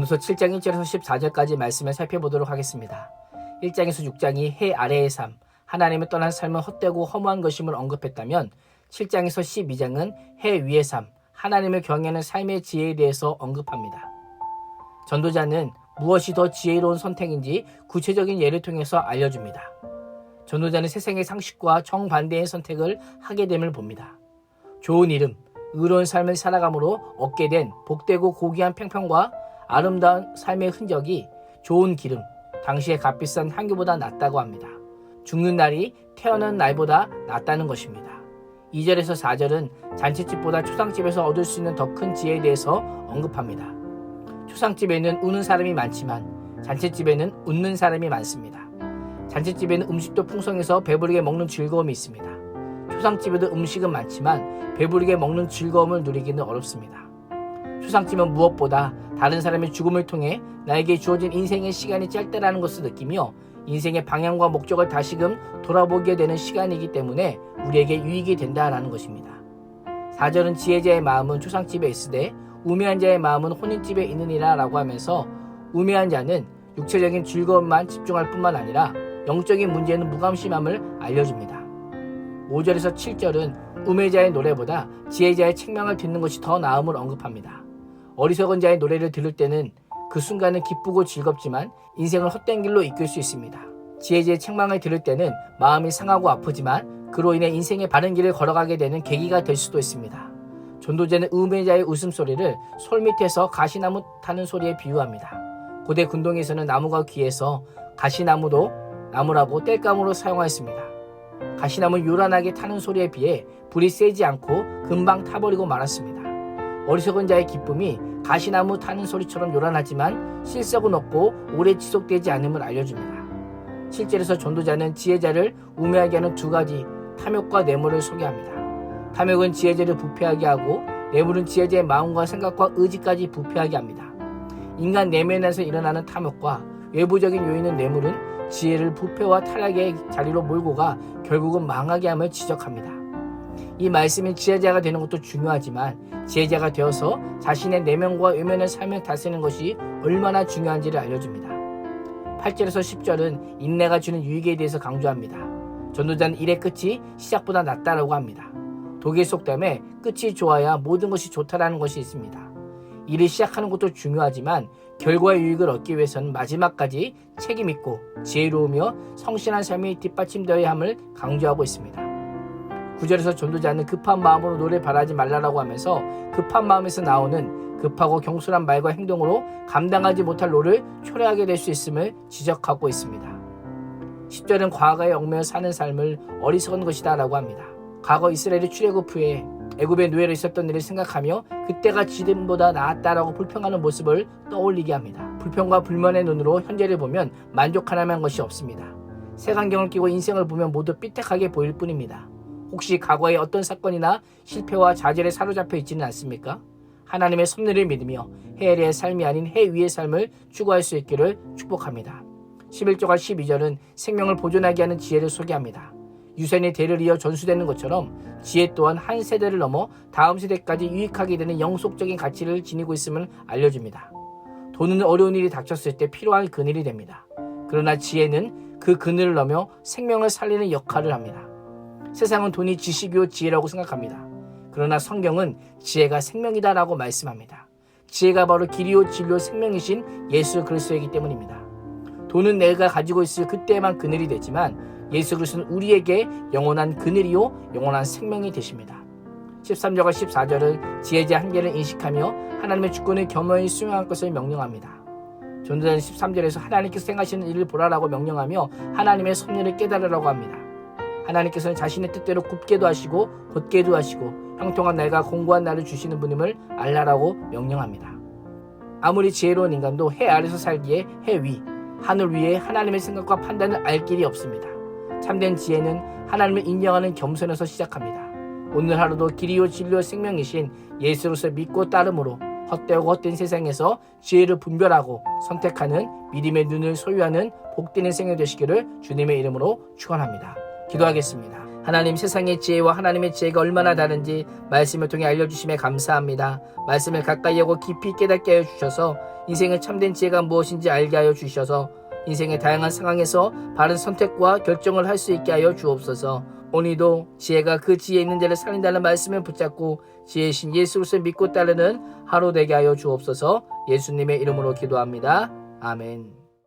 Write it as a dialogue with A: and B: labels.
A: 전도서 7장 1절에서 14절까지 말씀을 살펴보도록 하겠습니다. 1장에서 6장이 해 아래의 삶, 하나님을 떠난 삶은 헛되고 허무한 것임을 언급했다면 7장에서 12장은 해 위의 삶, 하나님을 경외하는 삶의 지혜에 대해서 언급합니다. 전도자는 무엇이 더 지혜로운 선택인지 구체적인 예를 통해서 알려줍니다. 전도자는 세상의 상식과 정반대의 선택을 하게 됨을 봅니다. 좋은 이름, 의로운 삶을 살아감으로 얻게 된 복되고 고귀한 평평과 아름다운 삶의 흔적이 좋은 기름, 당시의 값비싼 향유보다 낫다고 합니다. 죽는 날이 태어난 날보다 낫다는 것입니다. 2절에서 4절은 잔치집보다 초상집에서 얻을 수 있는 더 큰 지혜에 대해서 언급합니다. 초상집에는 우는 사람이 많지만 잔치집에는 웃는 사람이 많습니다. 잔치집에는 음식도 풍성해서 배부르게 먹는 즐거움이 있습니다. 초상집에도 음식은 많지만 배부르게 먹는 즐거움을 누리기는 어렵습니다. 초상집은 무엇보다 다른 사람의 죽음을 통해 나에게 주어진 인생의 시간이 짧다라는 것을 느끼며 인생의 방향과 목적을 다시금 돌아보게 되는 시간이기 때문에 우리에게 유익이 된다라는 것입니다. 4절은 지혜자의 마음은 초상집에 있으되 우매한 자의 마음은 혼인집에 있느니라 라고 하면서 우매한 자는 육체적인 즐거움만 집중할 뿐만 아니라 영적인 문제는 무감심함을 알려줍니다. 5절에서 7절은 우매자의 노래보다 지혜자의 책망을 듣는 것이 더 나음을 언급합니다. 어리석은 자의 노래를 들을 때는 그 순간은 기쁘고 즐겁지만 인생을 헛된 길로 이끌 수 있습니다. 지혜자의 책망을 들을 때는 마음이 상하고 아프지만 그로 인해 인생의 바른 길을 걸어가게 되는 계기가 될 수도 있습니다. 전도자는 우매자의 웃음소리를 솔 밑에서 가시나무 타는 소리에 비유합니다. 고대 군동에서는 나무가 귀해서 가시나무도 나무라고 땔감으로 사용하였습니다. 가시나무 요란하게 타는 소리에 비해 불이 세지 않고 금방 타버리고 말았습니다. 어리석은 자의 기쁨이 가시나무 타는 소리처럼 요란하지만 실속은 없고 오래 지속되지 않음을 알려줍니다. 7절에서 전도자는 지혜자를 우매하게 하는 두 가지 탐욕과 뇌물을 소개합니다. 탐욕은 지혜자를 부패하게 하고 뇌물은 지혜자의 마음과 생각과 의지까지 부패하게 합니다. 인간 내면에서 일어나는 탐욕과 외부적인 요인은 뇌물은 지혜를 부패와 타락의 자리로 몰고 가 결국은 망하게 함을 지적합니다. 이 말씀이 지혜자가 되는 것도 중요하지만 지혜자가 되어서 자신의 내면과 외면의 삶을 다스리는 것이 얼마나 중요한지를 알려줍니다. 8절에서 10절은 인내가 주는 유익에 대해서 강조합니다. 전도자는 일의 끝이 시작보다 낫다라고 합니다. 독일 속담에 끝이 좋아야 모든 것이 좋다라는 것이 있습니다. 일을 시작하는 것도 중요하지만 결과의 유익을 얻기 위해서는 마지막까지 책임있고 지혜로우며 성실한 삶이 뒷받침되어야 함을 강조하고 있습니다. 9절에서 전도자는 급한 마음으로 노래 바라지 말라라고 하면서 급한 마음에서 나오는 급하고 경솔한 말과 행동으로 감당하지 못할 노를 초래하게 될 수 있음을 지적하고 있습니다. 10절은 과거에 얽매여 사는 삶을 어리석은 것이다 라고 합니다. 과거 이스라엘이 출애굽 후에 애굽의 노예로 있었던 일을 생각하며 그때가 지금보다 나았다라고 불평하는 모습을 떠올리게 합니다. 불평과 불만의 눈으로 현재를 보면 만족할 만한 것이 없습니다. 색안경을 끼고 인생을 보면 모두 삐딱하게 보일 뿐입니다. 혹시 과거의 어떤 사건이나 실패와 좌절에 사로잡혀 있지는 않습니까? 하나님의 섭리를 믿으며 해 아래의 삶이 아닌 해 위의 삶을 추구할 수 있기를 축복합니다. 11절과 12절은 생명을 보존하게 하는 지혜를 소개합니다. 유산이 대를 이어 전수되는 것처럼 지혜 또한 한 세대를 넘어 다음 세대까지 유익하게 되는 영속적인 가치를 지니고 있음을 알려줍니다. 돈은 어려운 일이 닥쳤을 때 필요한 그늘이 됩니다. 그러나 지혜는 그 그늘을 넘어 생명을 살리는 역할을 합니다. 세상은 돈이 지식이요 지혜라고 생각합니다. 그러나 성경은 지혜가 생명이다라고 말씀합니다. 지혜가 바로 길이요 진리요 생명이신 예수 그리스도이기 때문입니다. 돈은 내가 가지고 있을 그때만 그늘이 되지만 예수 그리스도는 우리에게 영원한 그늘이요 영원한 생명이 되십니다. 13절과 14절은 지혜자 한계를 인식하며 하나님의 주권을 겸허히 수용할 것을 명령합니다. 전도자는 13절에서 하나님께서 행하시는 일을 보라라고 명령하며 하나님의 섭리를 깨달으라고 합니다. 하나님께서는 자신의 뜻대로 굽게도 하시고 곧게도 하시고 형통한 날과 공고한 날을 주시는 분임을 알라라고 명령합니다. 아무리 지혜로운 인간도 해 아래서 살기에 해 위, 하늘 위에 하나님의 생각과 판단을 알 길이 없습니다. 참된 지혜는 하나님을 인정하는 겸손에서 시작합니다. 오늘 하루도 길이요 진리요 생명이신 예수로서 믿고 따름으로 헛되고 헛된 세상에서 지혜를 분별하고 선택하는 믿음의 눈을 소유하는 복된 인생이 되시기를 주님의 이름으로 축원합니다. 기도하겠습니다. 하나님 세상의 지혜와 하나님의 지혜가 얼마나 다른지 말씀을 통해 알려주심에 감사합니다. 말씀을 가까이 하고 깊이 깨닫게 하여 주셔서 인생의 참된 지혜가 무엇인지 알게 하여 주셔서 인생의 다양한 상황에서 바른 선택과 결정을 할 수 있게 하여 주옵소서. 오늘도 지혜가 그 지혜 있는 자를 살린다는 말씀을 붙잡고 지혜신 예수를 믿고 따르는 하루 되게 하여 주옵소서. 예수님의 이름으로 기도합니다. 아멘.